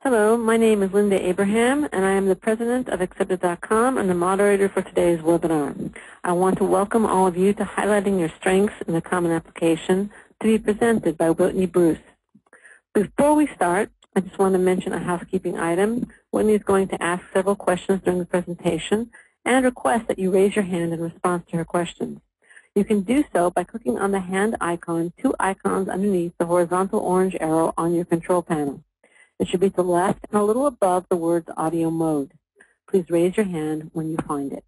Hello, my name is Linda Abraham, and I am the president of Accepted.com and the moderator for today's webinar. I want to welcome all of you to Highlighting Your Strengths in the Common Application to be presented by Whitney Bruce. Before we start, I just want to mention a housekeeping item. Whitney is going to ask several questions during the presentation and request that you raise your hand in response to her questions. You can do so by clicking on the hand icon, two icons underneath the horizontal orange arrow on your control panel. It should be to the left and a little above the words audio mode. Please raise your hand when you find it.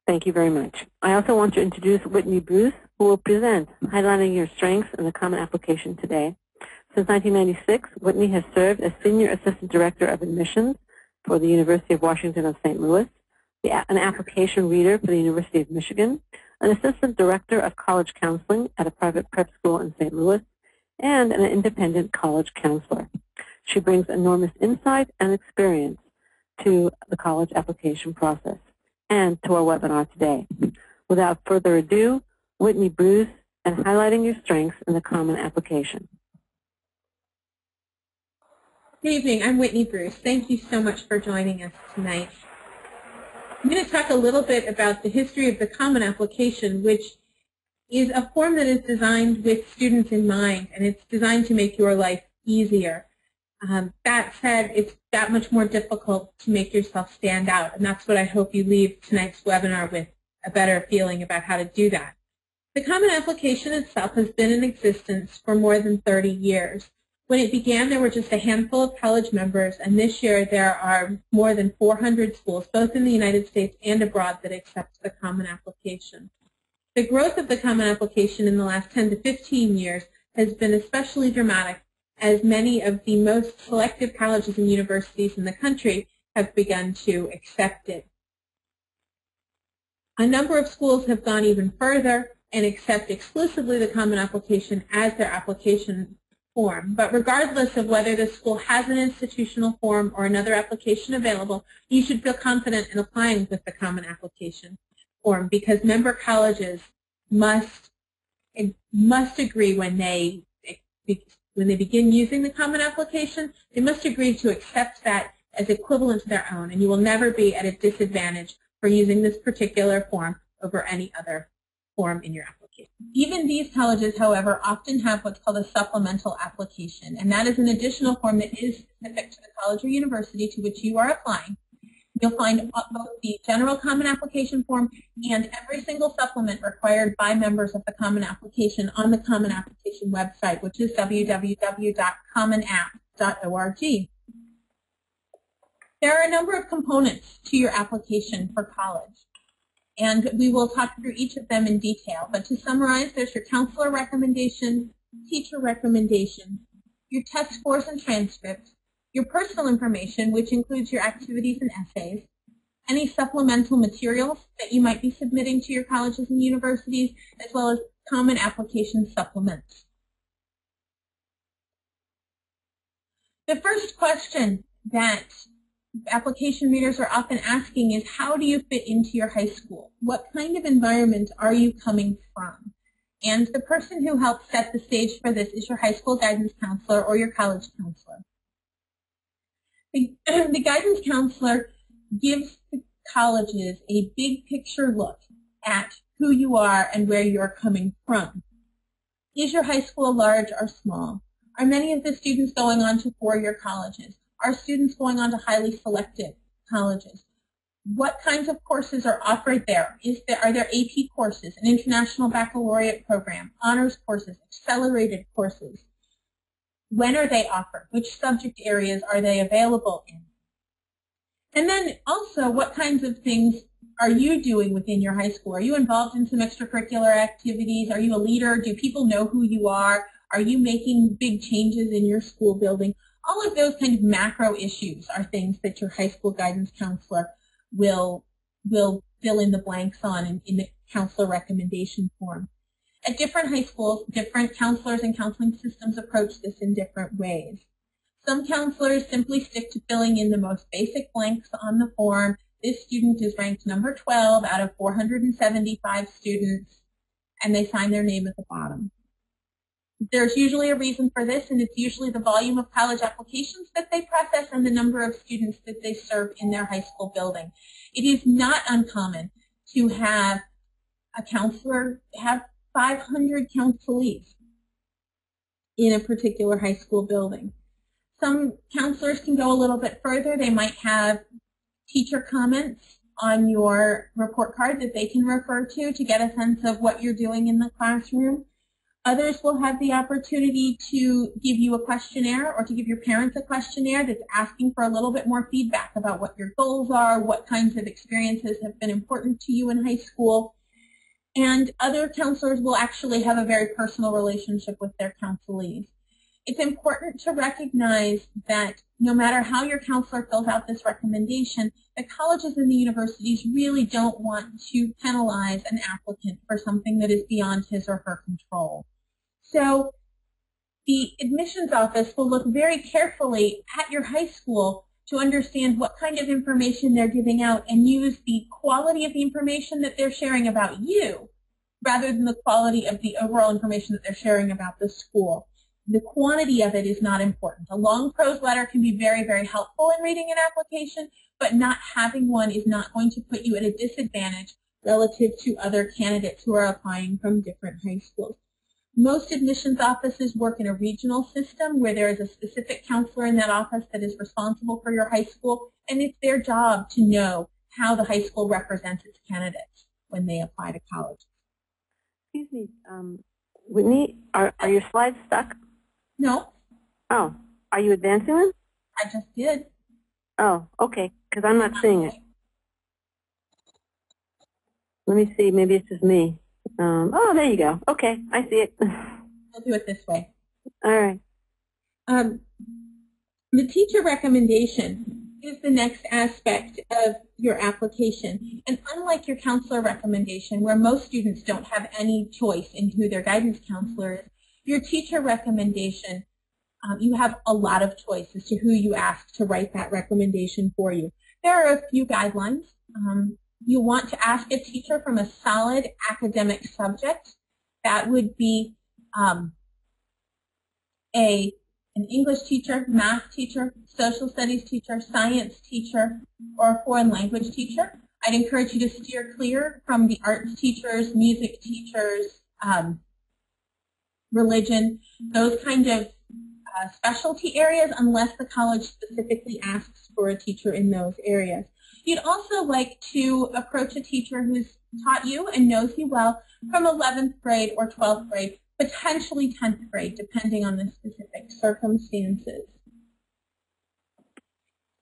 Thank you very much. I also want to introduce Whitney Bruce, who will present Highlighting Your Strengths in the Common Application today. Since 1996, Whitney has served as Senior Assistant Director of Admissions for the University of Washington of St. Louis, an application reader for the University of Michigan, an Assistant Director of College Counseling at a private prep school in St. Louis, and an independent college counselor. She brings enormous insight and experience to the college application process and to our webinar today. Without further ado, Whitney Bruce and Highlighting Your Strengths in the Common Application. Good evening, I'm Whitney Bruce. Thank you so much for joining us tonight. I'm going to talk a little bit about the history of the Common Application, which is a form that is designed with students in mind, and it's designed to make your life easier. That said, it's that much more difficult to make yourself stand out, and that's what I hope you leave tonight's webinar with, a better feeling about how to do that. The Common Application itself has been in existence for more than 30 years. When it began, there were just a handful of college members, and this year there are more than 400 schools, both in the United States and abroad, that accept the Common Application. The growth of the Common Application in the last 10 to 15 years has been especially dramatic, as many of the most selective colleges and universities in the country have begun to accept it. A number of schools have gone even further and accept exclusively the Common Application as their application form. But regardless of whether the school has an institutional form or another application available, you should feel confident in applying with the Common Application form, because member colleges must agree when they begin using the Common Application. They must agree to accept that as equivalent to their own, and you will never be at a disadvantage for using this particular form over any other form in your application. Even these colleges, however, often have what's called a supplemental application, and that is an additional form that is specific to the college or university to which you are applying. You'll find both the general Common Application form and every single supplement required by members of the Common Application on the Common Application website, which is www.commonapp.org. There are a number of components to your application for college, and we will talk through each of them in detail. But to summarize, there's your counselor recommendation, teacher recommendation, your test scores and transcripts, your personal information, which includes your activities and essays, any supplemental materials that you might be submitting to your colleges and universities, as well as Common Application supplements. The first question that application readers are often asking is, how do you fit into your high school? What kind of environment are you coming from? And the person who helps set the stage for this is your high school guidance counselor or your college counselor. The guidance counselor gives the colleges a big picture look at who you are and where you're coming from. Is your high school large or small? Are many of the students going on to four-year colleges? Are students going on to highly selective colleges? What kinds of courses are offered there? Are there AP courses, an international baccalaureate program, honors courses, accelerated courses? When are they offered? Which subject areas are they available in? And then also, what kinds of things are you doing within your high school? Are you involved in some extracurricular activities? Are you a leader? Do people know who you are? Are you making big changes in your school building? All of those kind of macro issues are things that your high school guidance counselor will fill in the blanks on in the counselor recommendation form. At different high schools, different counselors and counseling systems approach this in different ways. Some counselors simply stick to filling in the most basic blanks on the form. This student is ranked number 12 out of 475 students, and they sign their name at the bottom. There's usually a reason for this, and it's usually the volume of college applications that they process and the number of students that they serve in their high school building. It is not uncommon to have a counselor have 500 counselees in a particular high school building. Some counselors can go a little bit further. They might have teacher comments on your report card that they can refer to get a sense of what you're doing in the classroom. Others will have the opportunity to give you a questionnaire or to give your parents a questionnaire that's asking for a little bit more feedback about what your goals are, what kinds of experiences have been important to you in high school. And other counselors will actually have a very personal relationship with their counselees. It's important to recognize that no matter how your counselor fills out this recommendation, the colleges and the universities really don't want to penalize an applicant for something that is beyond his or her control. So the admissions office will look very carefully at your high school to understand what kind of information they're giving out and use the quality of the information that they're sharing about you rather than the quality of the overall information that they're sharing about the school. The quantity of it is not important. A long prose letter can be very, very helpful in reading an application, but not having one is not going to put you at a disadvantage relative to other candidates who are applying from different high schools. Most admissions offices work in a regional system where there is a specific counselor in that office that is responsible for your high school, and it's their job to know how the high school represents its candidates when they apply to college. Excuse me, Whitney, are your slides stuck? No. Oh, are you advancing them? I just did. Oh, okay, because I'm not seeing it. Let me see, maybe it's just me. Oh, there you go. Okay, I see it. We'll do it this way. All right. The teacher recommendation is the next aspect of your application. And unlike your counselor recommendation, where most students don't have any choice in who their guidance counselor is, your teacher recommendation, you have a lot of choice as to who you ask to write that recommendation for you. There are a few guidelines. You want to ask a teacher from a solid academic subject. That would be an English teacher, math teacher, social studies teacher, science teacher, or a foreign language teacher. I'd encourage you to steer clear from the arts teachers, music teachers, religion, those kind of specialty areas unless the college specifically asks for a teacher in those areas. You'd also like to approach a teacher who's taught you and knows you well from 11th grade or 12th grade, potentially 10th grade, depending on the specific circumstances.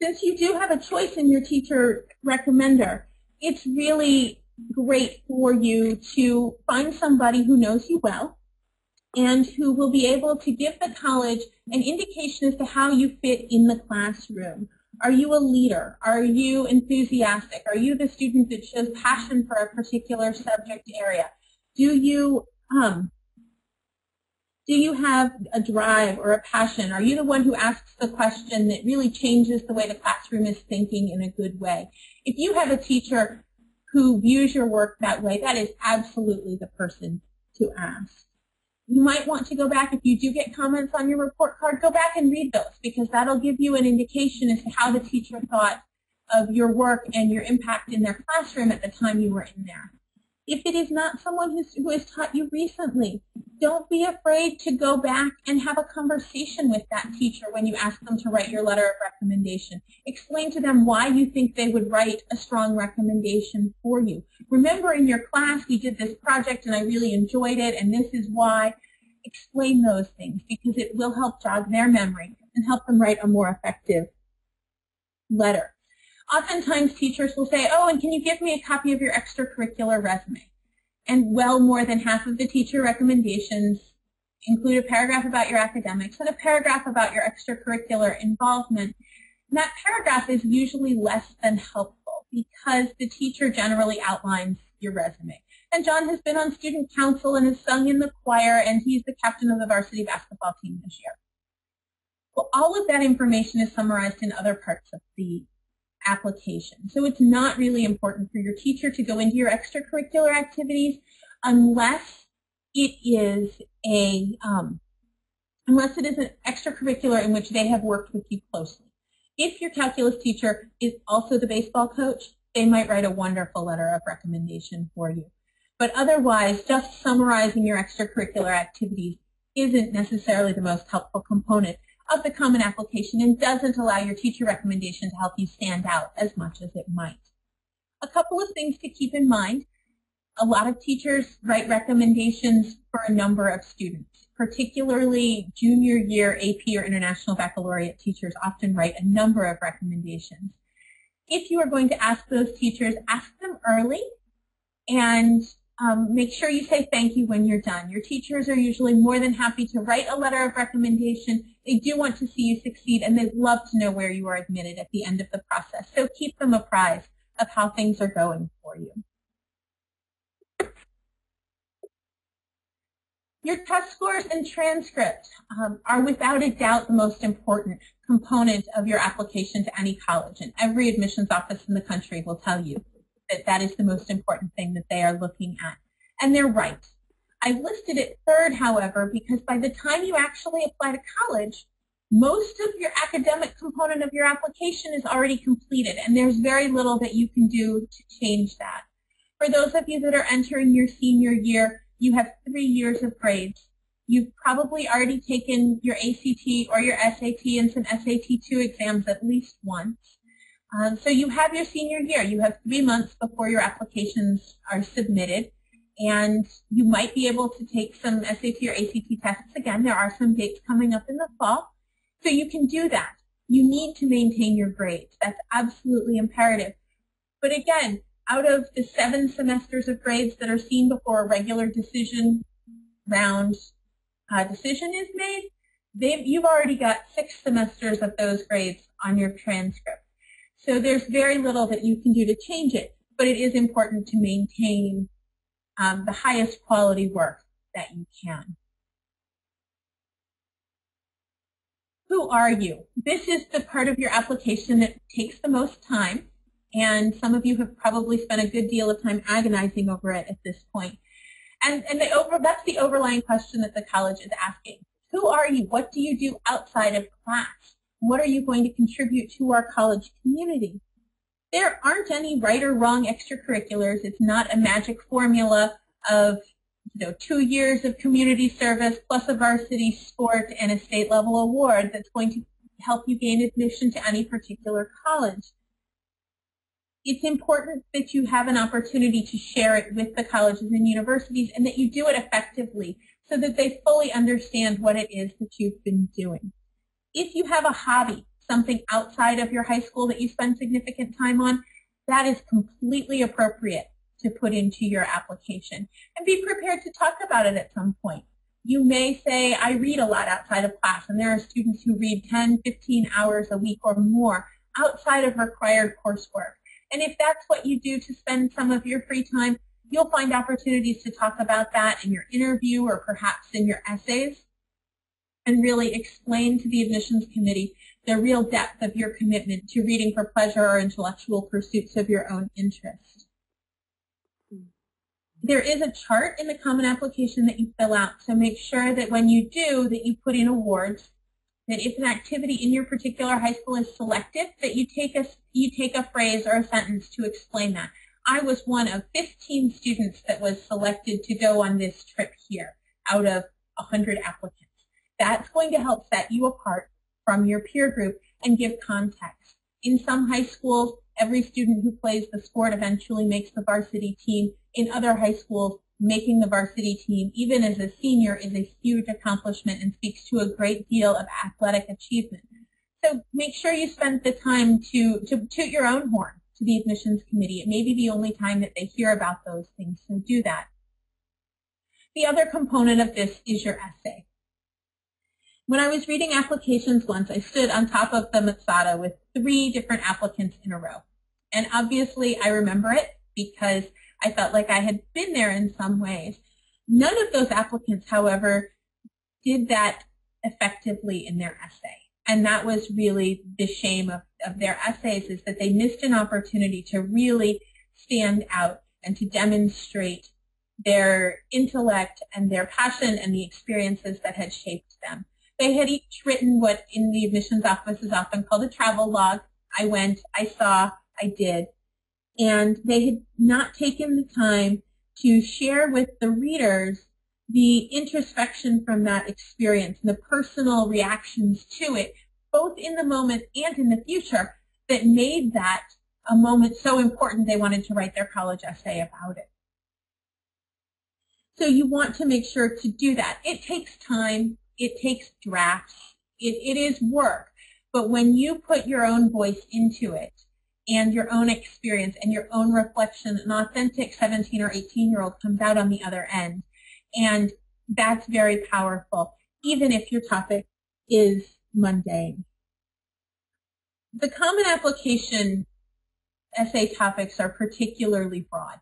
Since you do have a choice in your teacher recommender, it's really great for you to find somebody who knows you well and who will be able to give the college an indication as to how you fit in the classroom. Are you a leader? Are you enthusiastic? Are you the student that shows passion for a particular subject area? Do you have a drive or a passion? Are you the one who asks the question that really changes the way the classroom is thinking in a good way? If you have a teacher who views your work that way, that is absolutely the person to ask. You might want to go back, if you do get comments on your report card, go back and read those, because that'll give you an indication as to how the teacher thought of your work and your impact in their classroom at the time you were in there. If it is not someone who has taught you recently, don't be afraid to go back and have a conversation with that teacher when you ask them to write your letter of recommendation. Explain to them why you think they would write a strong recommendation for you. Remember, in your class we did this project and I really enjoyed it and this is why. Explain those things because it will help jog their memory and help them write a more effective letter. Oftentimes teachers will say, oh, and can you give me a copy of your extracurricular resume? And well more than half of the teacher recommendations include a paragraph about your academics and a paragraph about your extracurricular involvement. And that paragraph is usually less than helpful because the teacher generally outlines your resume. And John has been on student council and has sung in the choir, and he's the captain of the varsity basketball team this year. Well, all of that information is summarized in other parts of the application. So it's not really important for your teacher to go into your extracurricular activities unless it is a unless it is an extracurricular in which they have worked with you closely. If your calculus teacher is also the baseball coach, they might write a wonderful letter of recommendation for you. But otherwise, just summarizing your extracurricular activities isn't necessarily the most helpful component of the Common Application and doesn't allow your teacher recommendation to help you stand out as much as it might. A couple of things to keep in mind. A lot of teachers write recommendations for a number of students, particularly junior year AP or International Baccalaureate teachers often write a number of recommendations. If you are going to ask those teachers, ask them early and make sure you say thank you when you're done. Your teachers are usually more than happy to write a letter of recommendation. They do want to see you succeed, and they'd love to know where you are admitted at the end of the process. So keep them apprised of how things are going for you. Your test scores and transcript are without a doubt the most important component of your application to any college, and every admissions office in the country will tell you that that is the most important thing that they are looking at. And they're right. I've listed it third, however, because by the time you actually apply to college, most of your academic component of your application is already completed, and there's very little that you can do to change that. For those of you that are entering your senior year, you have 3 years of grades. You've probably already taken your ACT or your SAT and some SAT-2 exams at least once. So you have your senior year. You have 3 months before your applications are submitted, and you might be able to take some SAT or ACT tests again. There are some dates coming up in the fall, so you can do that. You need to maintain your grades. That's absolutely imperative. But again, out of the 7 semesters of grades that are seen before a regular decision round decision is made, you've already got 6 semesters of those grades on your transcript. So there's very little that you can do to change it, but it is important to maintain the highest quality work that you can. Who are you? This is the part of your application that takes the most time, and some of you have probably spent a good deal of time agonizing over it at this point. And that's the overlying question that the college is asking. Who are you? What do you do outside of class? What are you going to contribute to our college community? There aren't any right or wrong extracurriculars. It's not a magic formula of 2 years of community service plus a varsity sport and a state level award that's going to help you gain admission to any particular college. It's important that you have an opportunity to share it with the colleges and universities and that you do it effectively so that they fully understand what it is that you've been doing. If you have a hobby, something outside of your high school that you spend significant time on, that is completely appropriate to put into your application. And be prepared to talk about it at some point. You may say, I read a lot outside of class, and there are students who read 10, 15 hours a week or more outside of required coursework. And if that's what you do to spend some of your free time, you'll find opportunities to talk about that in your interview or perhaps in your essays and really explain to the admissions committee the real depth of your commitment to reading for pleasure or intellectual pursuits of your own interest. There is a chart in the Common Application that you fill out, so make sure that when you do, that you put in awards, that if an activity in your particular high school is selected, that you take a phrase or a sentence to explain that. I was one of 15 students that was selected to go on this trip here out of 100 applicants. That's going to help set you apart from your peer group and give context. In some high schools, every student who plays the sport eventually makes the varsity team. In other high schools, making the varsity team, even as a senior, is a huge accomplishment and speaks to a great deal of athletic achievement. So make sure you spend the time to toot your own horn to the admissions committee. It may be the only time that they hear about those things, so do that. The other component of this is your essay. When I was reading applications once, I stood on top of the Matsada with 3 different applicants in a row. And obviously I remember it because I felt like I had been there in some ways. None of those applicants, however, did that effectively in their essay. And that was really the shame of their essays, is that they missed an opportunity to really stand out and to demonstrate their intellect and their passion and the experiences that had shaped them. They had each written what in the admissions office is often called a travel log. I went, I saw, I did. And they had not taken the time to share with the readers the introspection from that experience and the personal reactions to it, both in the moment and in the future, that made that a moment so important they wanted to write their college essay about it. So you want to make sure to do that. It takes time. It takes drafts. It is work. But when you put your own voice into it and your own experience and your own reflection, an authentic 17 or 18-year-old comes out on the other end. And that's very powerful, even if your topic is mundane. The common application essay topics are particularly broad.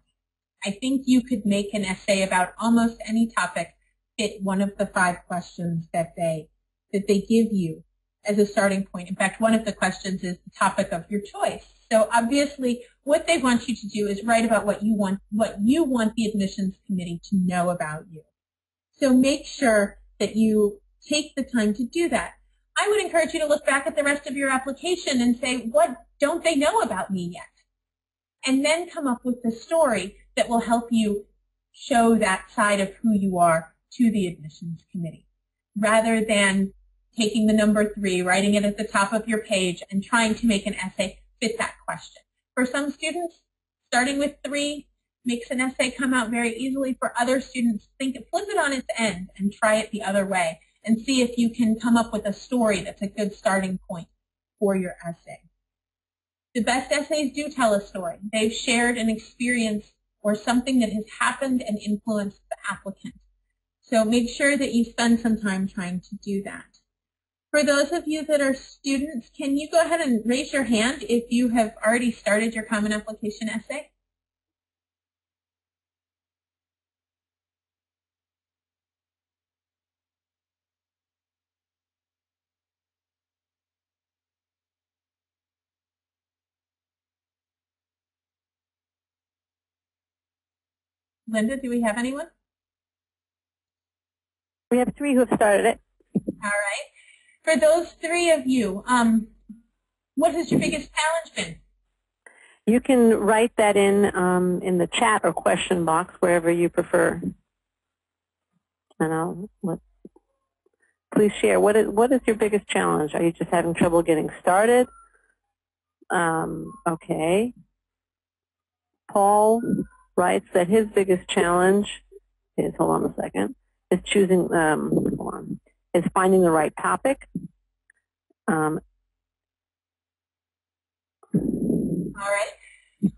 I think you could make an essay about almost any topic fit one of the 5 questions that they give you as a starting point. In fact, one of the questions is the topic of your choice. So obviously, what they want you to do is write about what you want the admissions committee to know about you. So make sure that you take the time to do that. I would encourage you to look back at the rest of your application and say, what don't they know about me yet? And then come up with the story that will help you show that side of who you are to the admissions committee, rather than taking the number 3, writing it at the top of your page, and trying to make an essay fit that question. For some students, starting with 3 makes an essay come out very easily. For other students, flip it on its end and try it the other way and see if you can come up with a story that's a good starting point for your essay. The best essays do tell a story. They've shared an experience or something that has happened and influenced the applicant. So make sure that you spend some time trying to do that. For those of you that are students, can you go ahead and raise your hand if you have already started your common application essay? Linda, do we have anyone? We have 3 who have started it. All right. For those 3 of you, what has your biggest challenge been? You can write that in the chat or question box, wherever you prefer. And please share. What is your biggest challenge? Are you just having trouble getting started? Okay. Paul writes that his biggest challenge is, hold on a second, is choosing, is finding the right topic. All right.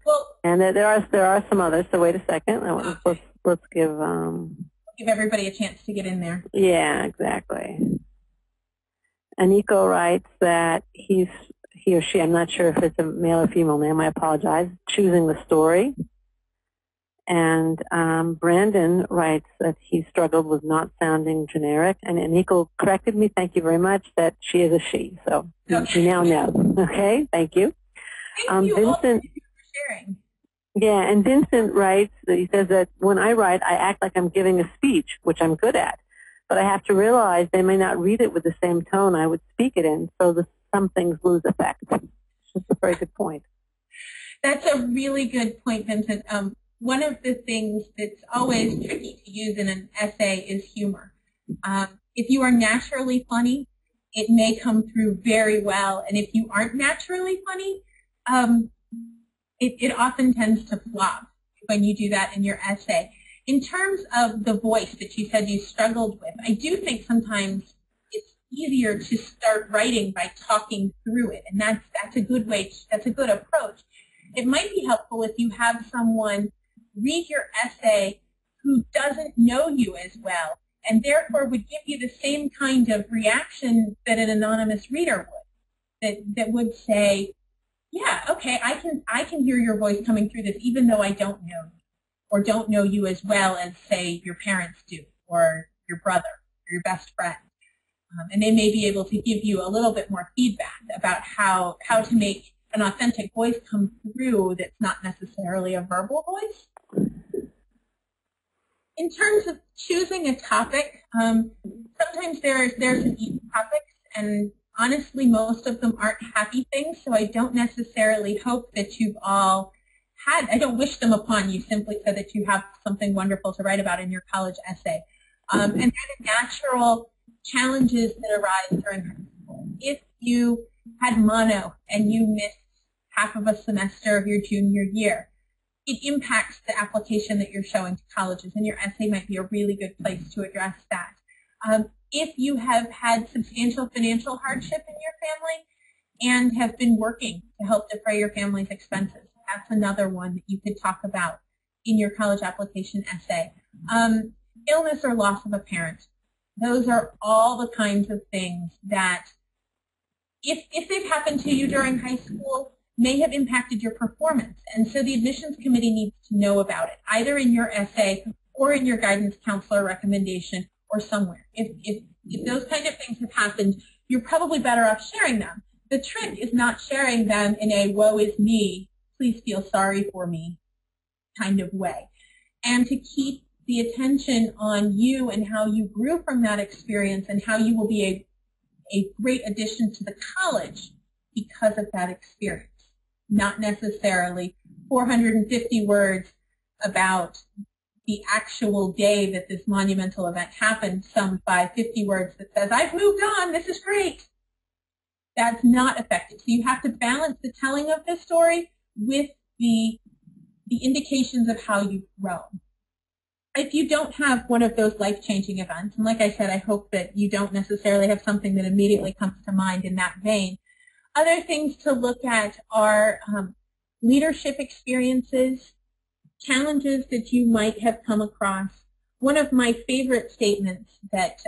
Well, and there are some others. So wait a second. Let's give everybody a chance to get in there. Yeah, exactly. Aniko writes that he or she, I'm not sure if it's a male or female name, I apologize, choosing the story. And Brandon writes that he struggled with not sounding generic. And Aniko corrected me, thank you very much, that she is a she. So okay. You now know. Okay, thank you. Thank you Vincent, for sharing. Yeah, and Vincent writes, he says that when I write, I act like I'm giving a speech, which I'm good at. But I have to realize they may not read it with the same tone I would speak it in, so some things lose effect. That's a very good point. That's a really good point, Vincent. One of the things that's always tricky to use in an essay is humor. If you are naturally funny, it may come through very well. And if you aren't naturally funny, it often tends to flop when you do that in your essay. In terms of the voice that you said you struggled with, I do think sometimes it's easier to start writing by talking through it. And that's a good way, that's a good approach. It might be helpful if you have someone read your essay who doesn't know you as well and therefore would give you the same kind of reaction that an anonymous reader would, that would say, yeah, okay, I can hear your voice coming through this even though I don't know you or don't know you as well as, say, your parents do or your brother or your best friend. And they may be able to give you a little bit more feedback about how to make an authentic voice come through that's not necessarily a verbal voice. In terms of choosing a topic, sometimes there's an easy topics, and honestly, most of them aren't happy things, so I don't necessarily hope that you've all I don't wish them upon you simply so that you have something wonderful to write about in your college essay. And they're the natural challenges that arise during high school. If you had mono and you missed half of a semester of your junior year, it impacts the application that you're showing to colleges, and your essay might be a really good place to address that. If you have had substantial financial hardship in your family and have been working to help defray your family's expenses, that's another one that you could talk about in your college application essay. Illness or loss of a parent. Those are all the kinds of things that, if they've happened to you during high school, may have impacted your performance. And so the admissions committee needs to know about it, either in your essay or in your guidance counselor recommendation or somewhere. If those kind of things have happened, you're probably better off sharing them. The trick is not sharing them in a woe is me, please feel sorry for me kind of way. And to keep the attention on you and how you grew from that experience and how you will be a great addition to the college because of that experience. Not necessarily 450 words about the actual day that this monumental event happened, summed by 50 words that says, I've moved on, this is great. That's not effective. So you have to balance the telling of this story with the indications of how you've grown. If you don't have one of those life-changing events, and like I said, I hope that you don't necessarily have something that immediately comes to mind in that vein, other things to look at are leadership experiences, challenges that you might have come across. One of my favorite statements that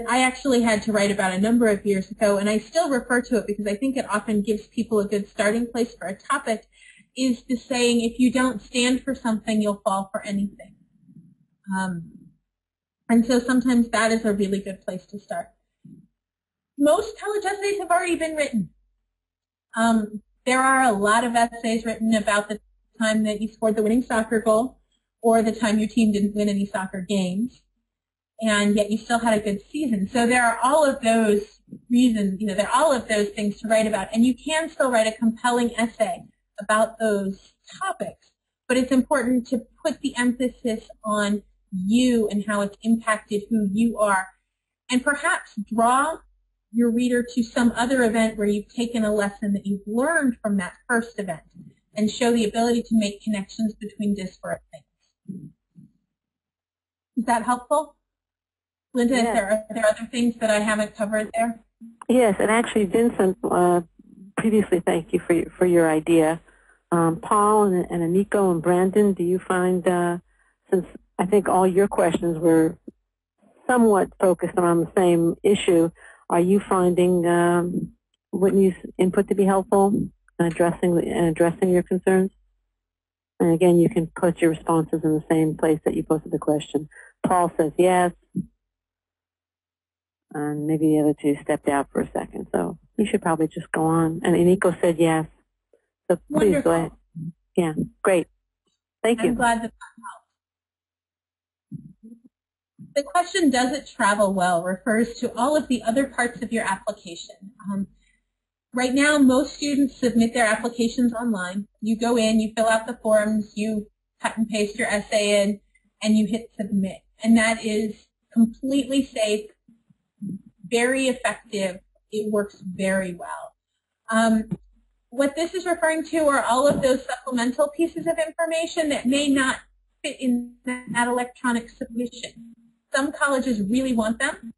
I actually had to write about a number of years ago, and I still refer to it because I think it often gives people a good starting place for a topic, is the saying, if you don't stand for something, you'll fall for anything. And so sometimes that is a really good place to start. Most college essays have already been written. There are a lot of essays written about the time that you scored the winning soccer goal or the time your team didn't win any soccer games, and yet you still had a good season. So there are all of those reasons, there are all of those things to write about, and you can still write a compelling essay about those topics, but it's important to put the emphasis on you and how it's impacted who you are, and perhaps draw your reader to some other event where you've taken a lesson that you've learned from that first event and show the ability to make connections between disparate things. Is that helpful? Linda, yes. Are there other things that I haven't covered there? Yes, and actually Vincent, previously thank you for your idea. Paul and Aniko and Brandon, do you find, since I think all your questions were somewhat focused around the same issue, are you finding Whitney's input to be helpful in addressing your concerns? And again, you can post your responses in the same place that you posted the question. Paul says yes, and maybe the other two stepped out for a second, so you should probably just go on. And Aniko said yes, so please Wonderful. go ahead. Yeah, great. Thank you. I'm glad that helped. The question, does it travel well, refers to all of the other parts of your application. Right now, most students submit their applications online. You go in, you fill out the forms, you cut and paste your essay in, and you hit submit. And that is completely safe, very effective. It works very well. What this is referring to are all of those supplemental pieces of information that may not fit in that electronic submission. Some colleges really want them.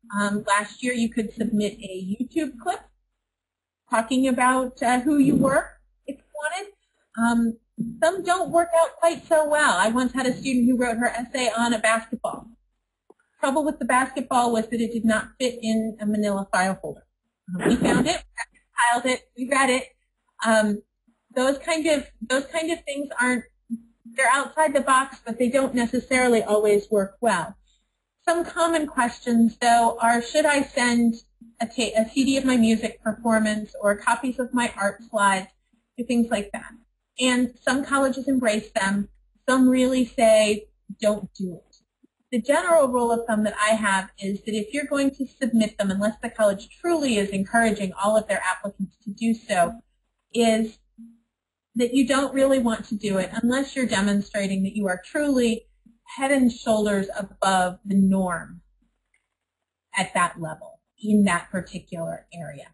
Last year you could submit a YouTube clip talking about who you were if you wanted. Some don't work out quite so well. I once had a student who wrote her essay on a basketball. Trouble with the basketball was that it did not fit in a manila file folder. We found it, we compiled it, we read it. Those kind of things they're outside the box, but they don't necessarily always work well. Some common questions, though, are, should I send a CD of my music performance or copies of my art slides, or things like that. And some colleges embrace them. Some really say, don't do it. the general rule of thumb that I have is that if you're going to submit them, unless the college truly is encouraging all of their applicants to do so, is that you don't really want to do it unless you're demonstrating that you are truly head and shoulders above the norm at that level in that particular area.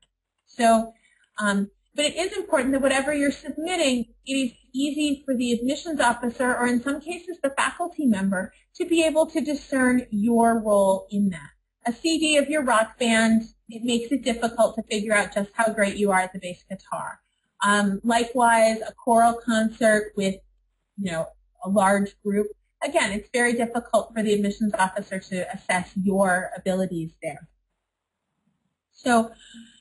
So, but it is important that whatever you're submitting, it is easy for the admissions officer, or in some cases the faculty member, to be able to discern your role in that. A CD of your rock band, it makes it difficult to figure out just how great you are at the bass guitar. Likewise, a choral concert with, a large group. Again, it's very difficult for the admissions officer to assess your abilities there. So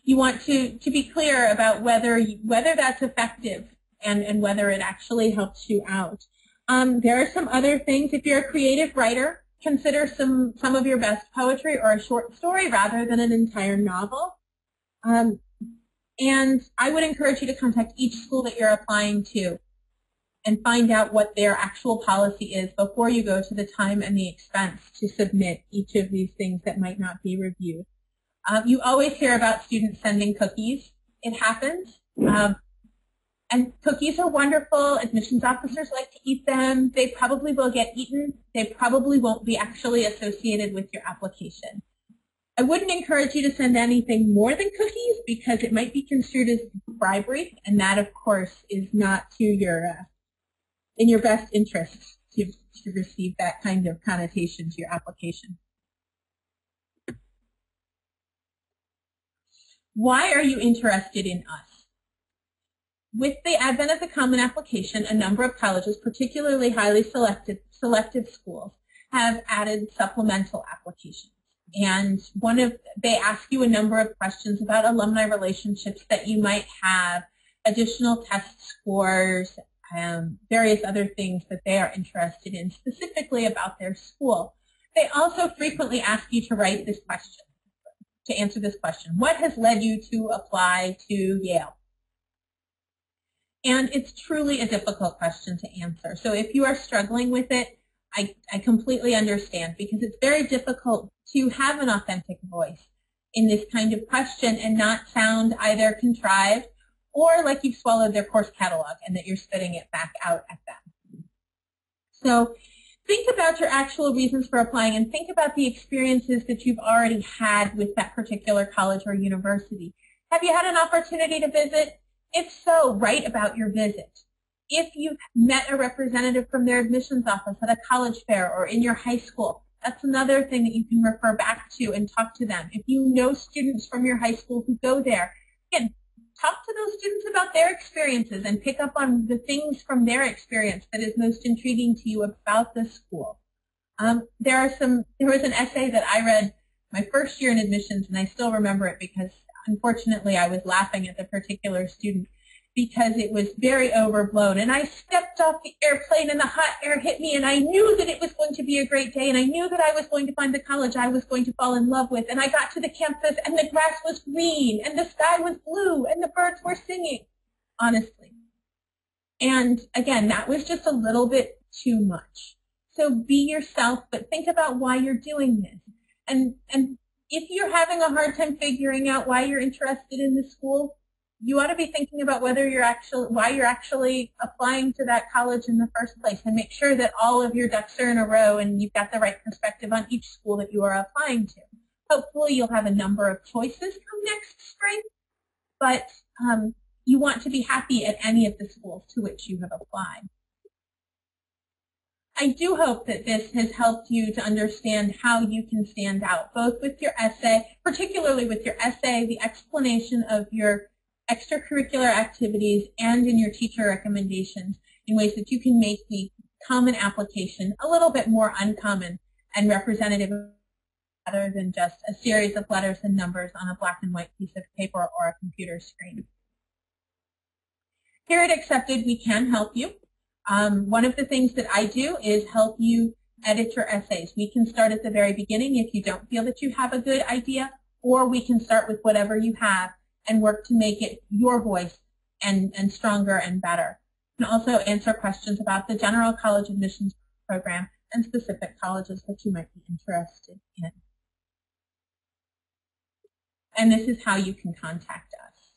you want to be clear about whether that's effective and whether it actually helps you out. There are some other things. If you're a creative writer, consider some of your best poetry or a short story rather than an entire novel. And I would encourage you to contact each school that you're applying to and find out what their actual policy is before you go to the time and the expense to submit each of these things that might not be reviewed. You always hear about students sending cookies. It happens. And cookies are wonderful. Admissions officers like to eat them. They probably will get eaten. They probably won't be actually associated with your application. I wouldn't encourage you to send anything more than cookies because it might be construed as bribery, and that, of course, is not to your in your best interest to receive that kind of connotation to your application. Why are you interested in us? With the advent of the Common Application, a number of colleges, particularly highly selected schools, have added supplemental applications. And they ask you a number of questions about alumni relationships that you might have, additional test scores, various other things that they are interested in, specifically about their school. They also frequently ask you to write this question, to answer this question. What has led you to apply to Yale? And it's truly a difficult question to answer. So if you are struggling with it, I completely understand, because it's very difficult to have an authentic voice in this kind of question and not sound either contrived or like you've swallowed their course catalog and that you're spitting it back out at them. So think about your actual reasons for applying and think about the experiences that you've already had with that particular college or university. Have you had an opportunity to visit? If so, write about your visit. If you've met a representative from their admissions office at a college fair or in your high school, that's another thing that you can refer back to and talk to them. If you know students from your high school who go there, again, talk to those students about their experiences and pick up on the things from their experience that is most intriguing to you about the school. There was an essay that I read my first year in admissions, and I still remember it because unfortunately I was laughing at the particular student because it was very overblown. And I stepped off the airplane and the hot air hit me, and I knew that it was going to be a great day, and I knew that I was going to find the college I was going to fall in love with. And I got to the campus, and the grass was green, and the sky was blue, and the birds were singing, honestly. And again, that was just a little bit too much. So be yourself, but think about why you're doing this. And if you're having a hard time figuring out why you're interested in the school, you ought to be thinking about why you're actually applying to that college in the first place, and make sure that all of your ducks are in a row and you've got the right perspective on each school that you are applying to. Hopefully you'll have a number of choices come next spring, but you want to be happy at any of the schools to which you have applied. I do hope that this has helped you to understand how you can stand out, both with your essay, particularly with your essay, the explanation of your extracurricular activities, and in your teacher recommendations in ways that you can make the Common Application a little bit more uncommon and representative rather than just a series of letters and numbers on a black and white piece of paper or a computer screen. Here at Accepted, we can help you. One of the things that I do is help you edit your essays. We can start at the very beginning if you don't feel that you have a good idea, or we can start with whatever you have and work to make it your voice and stronger and better. And also answer questions about the general college admissions program, and specific colleges that you might be interested in. And this is how you can contact us.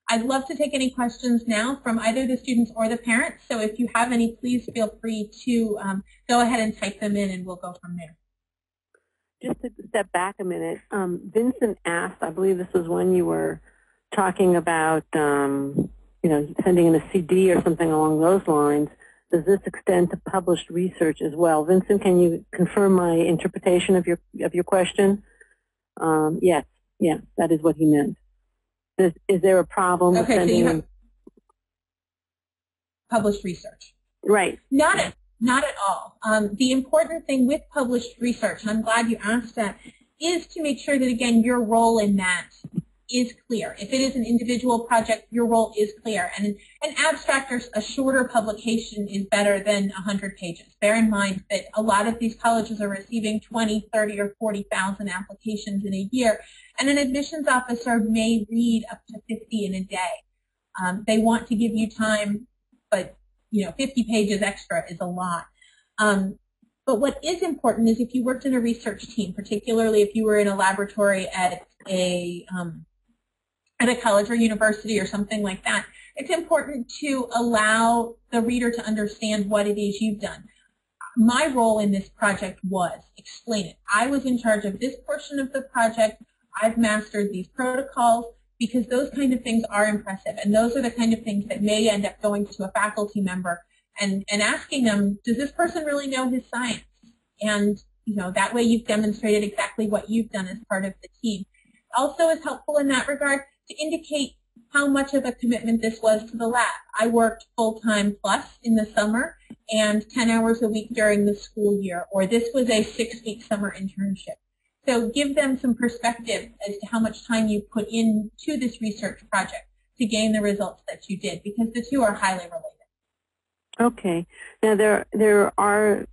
I'd love to take any questions now from either the students or the parents, so if you have any, please feel free to go ahead and type them in and we'll go from there. Just to step back a minute, Vincent asked, I believe this was when you were talking about, sending in a CD or something along those lines. Does this extend to published research as well? Vincent, can you confirm my interpretation of your question? Yes, that is what he meant. Is there a problem with sending? So you have published research. Right. Not at all. The important thing with published research, and I'm glad you asked that, is to make sure that, again, your role in that is clear. If it is an individual project, your role is clear. And an abstract or a shorter publication is better than 100 pages. Bear in mind that a lot of these colleges are receiving 20, 30, or 40,000 applications in a year, and an admissions officer may read up to 50 in a day. They want to give you time, but 50 pages extra is a lot. But what is important is if you worked in a research team, particularly if you were in a laboratory at a college or university or something like that, it's important to allow the reader to understand what it is you've done. My role in this project was explain it. I was in charge of this portion of the project. I've mastered these protocols, because those kind of things are impressive, and those are the kind of things that may end up going to a faculty member and asking them, does this person really know his science? And that way you've demonstrated exactly what you've done as part of the team. Also is helpful in that regard to indicate how much of a commitment this was to the lab. I worked full-time plus in the summer and 10 hours a week during the school year, or this was a 6-week summer internship. So give them some perspective as to how much time you put into this research project to gain the results that you did, because the two are highly related. Okay. Now there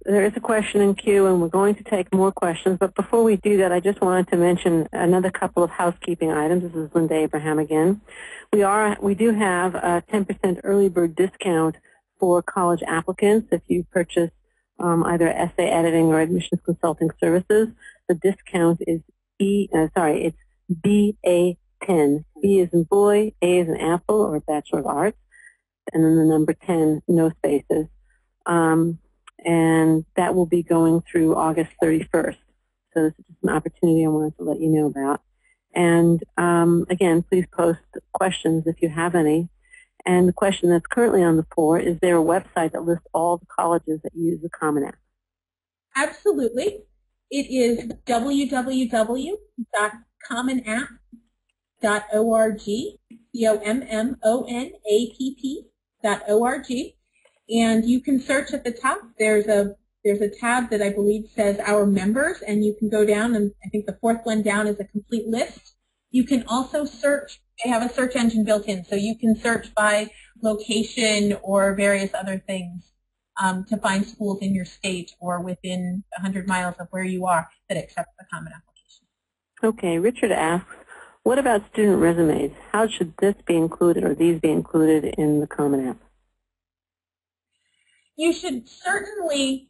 is a question in queue, and we're going to take more questions. But before we do that, I just wanted to mention another couple of housekeeping items. This is Linda Abraham again. We do have a 10% early bird discount for college applicants if you purchase either essay editing or admissions consulting services. The discount is it's BA10. B is in boy, A is in apple, or Bachelor of Arts, and then the number 10, no spaces. And that will be going through August 31st. So this is just an opportunity I wanted to let you know about. And again, please post questions if you have any. And the question that's currently on the floor, is there a website that lists all the colleges that use the Common App? Absolutely. It is www.commonapp.org, COMMONAPP.org, and you can search at the top. There's a tab that I believe says Our Members, and you can go down, and I think the fourth one down is a complete list. You can also search. They have a search engine built in, so you can search by location or various other things to find schools in your state or within 100 miles of where you are that accept the Common application. Okay, Richard asks, what about student resumes? How should this be included, or these be included in the Common App? You should certainly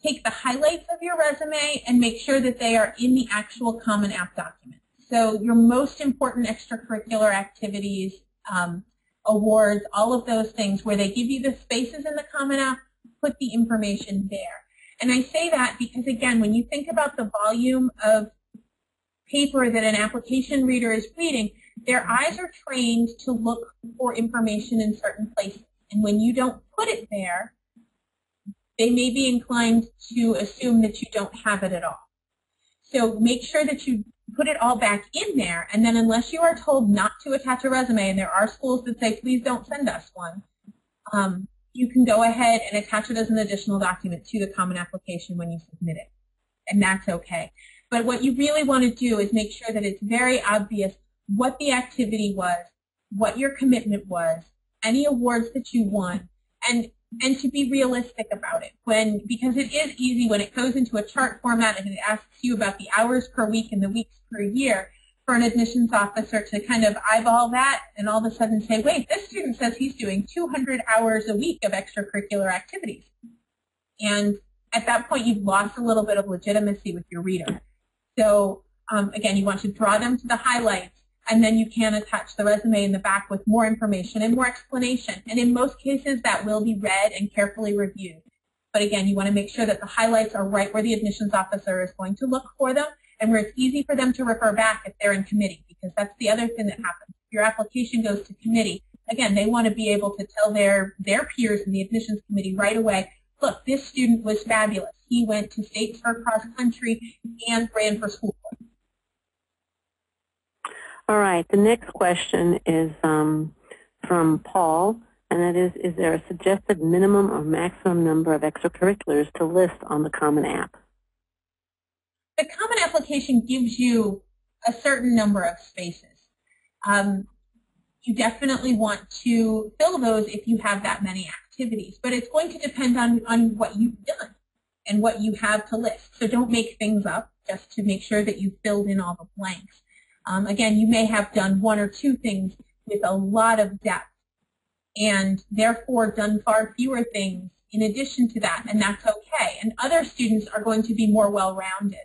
take the highlights of your resume and make sure that they are in the actual Common App document. So your most important extracurricular activities, awards, all of those things where they give you the spaces in the Common App, put the information there. And I say that because, again, when you think about the volume of paper that an application reader is reading, their eyes are trained to look for information in certain places. And when you don't put it there, they may be inclined to assume that you don't have it at all. So make sure that you put it all back in there, and then unless you are told not to attach a resume, and there are schools that say, please don't send us one, you can go ahead and attach it as an additional document to the Common application when you submit it, and that's okay. But what you really want to do is make sure that it's very obvious what the activity was, what your commitment was, any awards that you won, and to be realistic about it. Because it is easy when it goes into a chart format and it asks you about the hours per week and the weeks per year for an admissions officer to kind of eyeball that and all of a sudden say, wait, this student says he's doing 200 hours a week of extracurricular activities. And at that point, you've lost a little bit of legitimacy with your reader. So again, you want to draw them to the highlights, and then you can attach the resume in the back with more information and more explanation. And in most cases, that will be read and carefully reviewed. But again, you want to make sure that the highlights are right where the admissions officer is going to look for them and where it's easy for them to refer back if they're in committee, because that's the other thing that happens. If your application goes to committee, again, they want to be able to tell their peers in the admissions committee right away, look, this student was fabulous. He went to states for cross country and ran for school board. All right. The next question is from Paul, and that is there a suggested minimum or maximum number of extracurriculars to list on the Common App? The Common Application gives you a certain number of spaces. You definitely want to fill those if you have that many activities, but it's going to depend on what you've done and what you have to list. So don't make things up just to make sure that you've filled in all the blanks. Again, you may have done one or two things with a lot of depth and therefore done far fewer things in addition to that, and that's okay. And other students are going to be more well-rounded,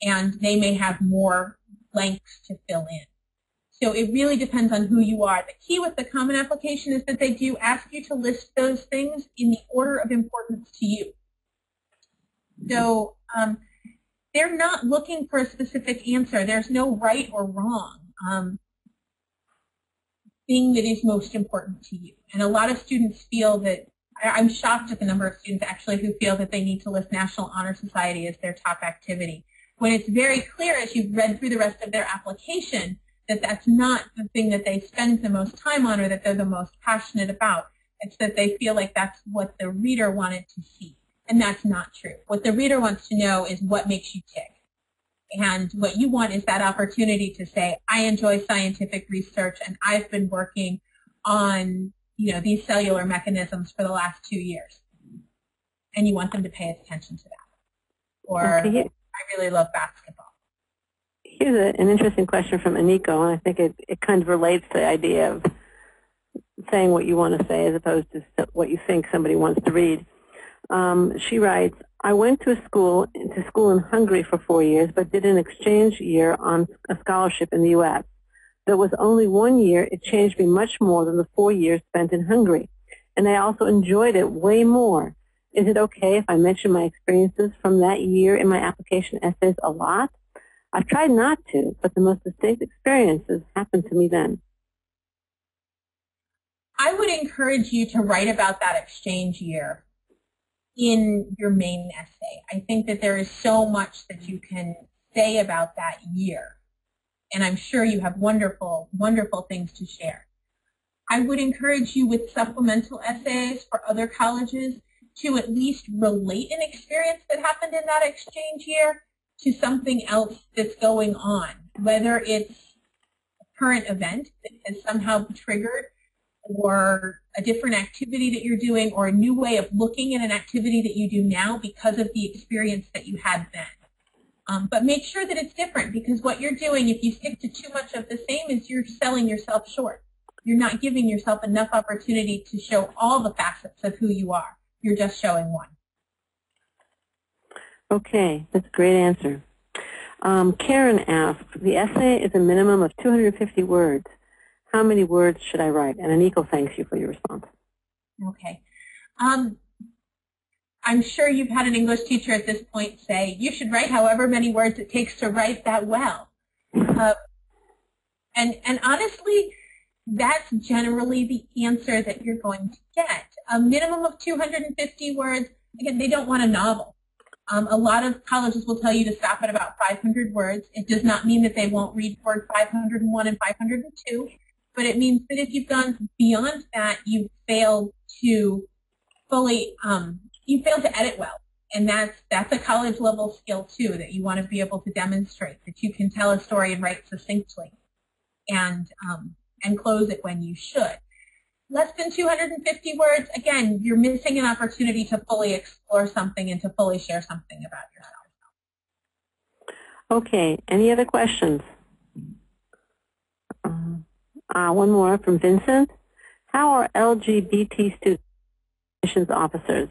and they may have more blanks to fill in. So it really depends on who you are. The key with the Common Application is that they do ask you to list those things in the order of importance to you. So they're not looking for a specific answer. There's no right or wrong thing that is most important to you. And a lot of students feel that, I'm shocked at the number of students actually who feel that they need to list National Honor Society as their top activity, when it's very clear as you've read through the rest of their application that that's not the thing that they spend the most time on or that they're the most passionate about. It's that they feel like that's what the reader wanted to see. And that's not true. What the reader wants to know is what makes you tick. And what you want is that opportunity to say, I enjoy scientific research and I've been working on these cellular mechanisms for the last 2 years. And you want them to pay attention to that. Or okay. I really love basketball. Here's an interesting question from Aniko, and I think it kind of relates to the idea of saying what you want to say as opposed to what you think somebody wants to read. She writes, I went to school in Hungary for 4 years, but did an exchange year on a scholarship in the U.S. Though it was only 1 year, it changed me much more than the 4 years spent in Hungary. And I also enjoyed it way more. Is it okay if I mention my experiences from that year in my application essays a lot? I've tried not to, but the most distinct experiences happened to me then. I would encourage you to write about that exchange year in your main essay. I think that there is so much that you can say about that year, and I'm sure you have wonderful, wonderful things to share. I would encourage you with supplemental essays for other colleges to at least relate an experience that happened in that exchange year to something else that's going on, whether it's a current event that has somehow triggered or a different activity that you're doing or a new way of looking at an activity that you do now because of the experience that you had then. But make sure that it's different, because what you're doing, if you stick to too much of the same, is you're selling yourself short. You're not giving yourself enough opportunity to show all the facets of who you are. You're just showing one. Okay, that's a great answer. Karen asks, the essay is a minimum of 250 words. How many words should I write? And Aniko thanks you for your response. Okay. I'm sure you've had an English teacher at this point say, you should write however many words it takes to write that well. And honestly, that's generally the answer that you're going to get. A minimum of 250 words. Again, they don't want a novel. A lot of colleges will tell you to stop at about 500 words. It does not mean that they won't read word 501 and 502, but it means that if you've gone beyond that, you've failed to fully, you failed to edit well. And that's a college level skill too, that you want to be able to demonstrate, that you can tell a story and write succinctly and close it when you should. Less than 250 words, again, you're missing an opportunity to fully explore something and to fully share something about yourself. Okay, any other questions? One more from Vincent. How are LGBT student admissions officers?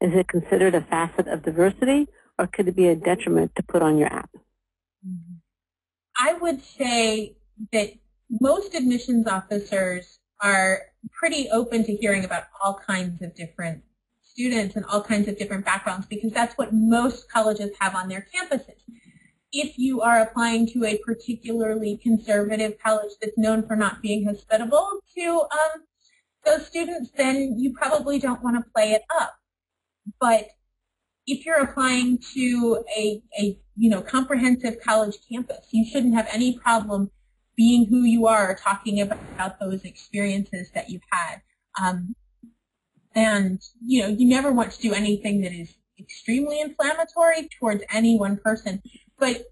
Is it considered a facet of diversity, or could it be a detriment to put on your app? I would say that most admissions officers are pretty open to hearing about all kinds of different students and all kinds of different backgrounds, because that's what most colleges have on their campuses. If you are applying to a particularly conservative college that's known for not being hospitable to those students, then you probably don't want to play it up. But if you're applying to a comprehensive college campus, you shouldn't have any problem being who you are, talking about those experiences that you've had. And you never want to do anything that is extremely inflammatory towards any one person. But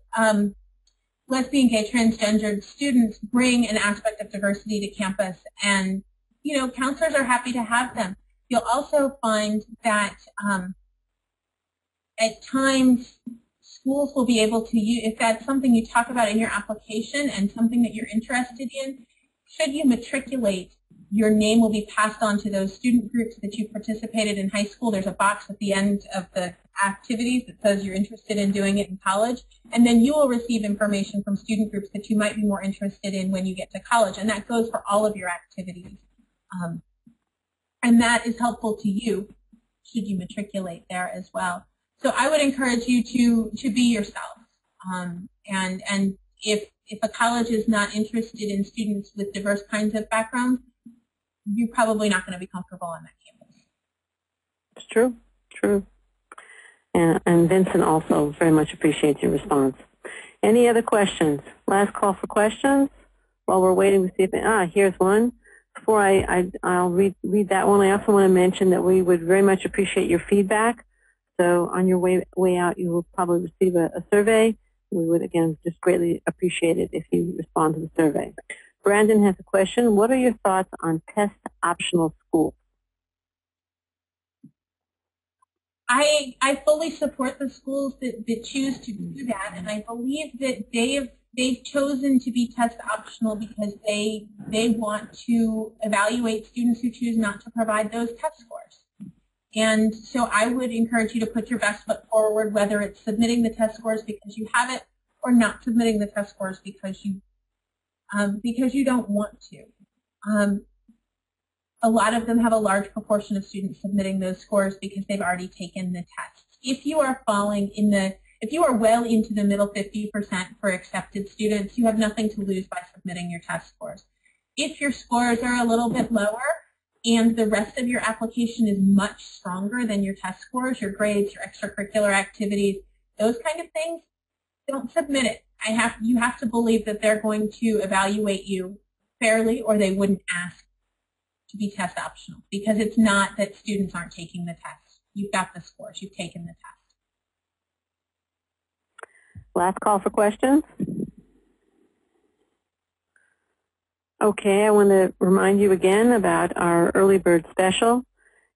lesbian, gay, transgendered students bring an aspect of diversity to campus, and counselors are happy to have them. You'll also find that at times schools will be able to use, if that's something you talk about in your application and something that you're interested in, should you matriculate, your name will be passed on to those student groups that you participated in high school. There's a box at the end of the activities that says you're interested in doing it in college, and then you will receive information from student groups that you might be more interested in when you get to college, and that goes for all of your activities. And that is helpful to you should you matriculate there as well. So I would encourage you to be yourself. And if a college is not interested in students with diverse kinds of backgrounds, you're probably not going to be comfortable on that campus. It's true, true. And Vincent also very much appreciates your response. Any other questions? Last call for questions while we're waiting to see if, here's one. Before I'll read that one, I also want to mention that we would very much appreciate your feedback. So on your way out, you will probably receive a survey. We would, again, just greatly appreciate it if you respond to the survey. Brandon has a question. What are your thoughts on test-optional schools? I fully support the schools that choose to do that, and I believe that they've chosen to be test optional because they want to evaluate students who choose not to provide those test scores. And so I would encourage you to put your best foot forward, whether it's submitting the test scores because you have it or not submitting the test scores because you don't want to. A lot of them have a large proportion of students submitting those scores because they've already taken the tests. If you are if you are well into the middle 50% for accepted students, you have nothing to lose by submitting your test scores. If your scores are a little bit lower and the rest of your application is much stronger than your test scores, your grades, your extracurricular activities, those kind of things, don't submit it. You have to believe that they're going to evaluate you fairly, or they wouldn't ask to be test optional, because it's not that students aren't taking the test. You've got the scores. You've taken the test. Last call for questions. Okay, I want to remind you again about our early bird special.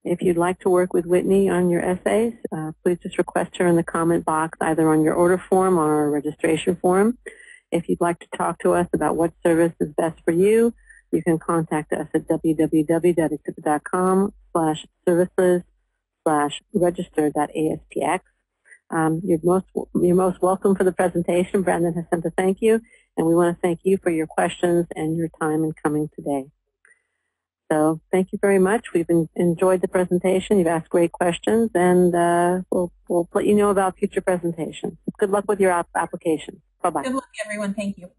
If you'd like to work with Whitney on your essays, please just request her in the comment box, either on your order form or our registration form. If you'd like to talk to us about what service is best for you, you can contact us at www.acipit.com/services/register.aspx. You're most welcome for the presentation. Brandon has sent a thank you, and we want to thank you for your questions and your time in coming today. So thank you very much. We've enjoyed the presentation. You've asked great questions, and we'll let you know about future presentations. Good luck with your application. Bye-bye. Good luck, everyone. Thank you.